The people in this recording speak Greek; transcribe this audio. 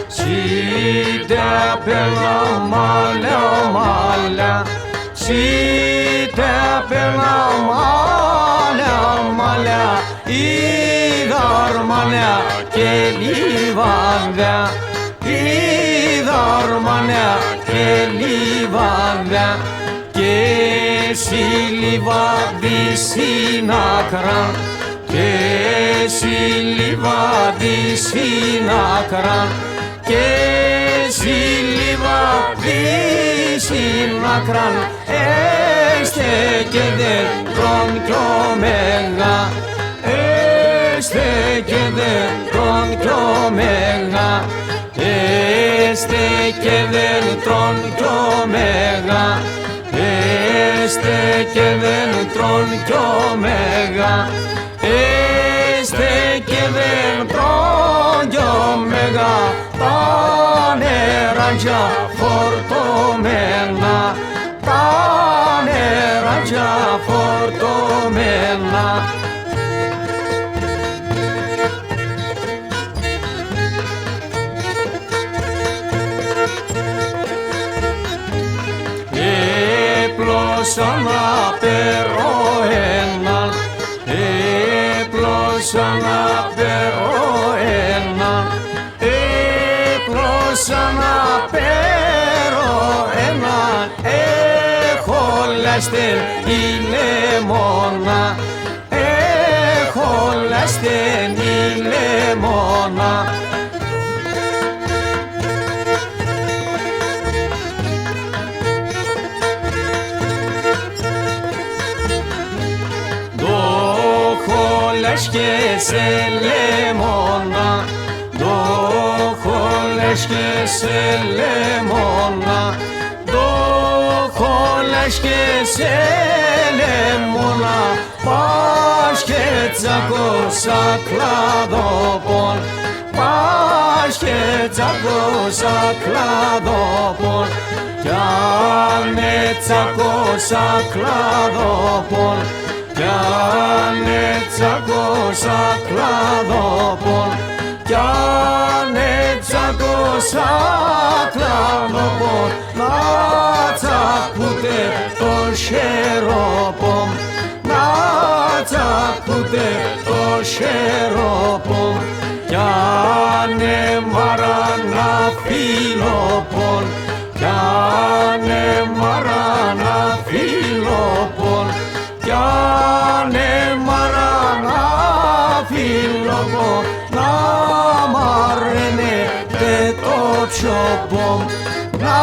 Σίτε πέλα μάλια μάλια, σίτε πέλα μάλια μάλια, είδαρ μάλια και λιβάνδια, είδαρ μάλια και λιβάνδια, και εσύ λιβάδι συνάκραν, και εσύ λιβάδι συνάκραν, και εσύ λιβάδι συνάκραν, έστε και δέντρον κι ωμέγα, έστε και δέντρον κι ωμέγα, έστε και δέντρον κι ωμέγα, έστε και δέντρον κι ωμέγα, έστε και δέντρον κι ωμέγα, τα νεράκια φορτωμένα, τα νεράκια φορτωμένα. Έπλωσα να περώ έναν, έπλωσα να περώ έναν, έπλωσα να περώ έναν, έχω λάστεν η λεμόνα, έχω λάστεν η λεμόνα. Λες και σε λεμόνα, το λες και σε λεμόνα, το λες και σε λεμόνα, πας και τσακώσα κλαδόπον, πας και τσακώσα κλαδόπον, κι αν τσακώσα κλαδόπον, κι αν τσακώσα κλαδόπον, κι αν τσακώσα κλαδόπον, να τσακούτε το χερόπον, να τσακούτε το χερόπον, κι αν μαράνα φιλόπον, κι αν μαράνα φιλόπον, κι αν μαράνα φιλόπον, να μαρενέτε το τσιόπον, να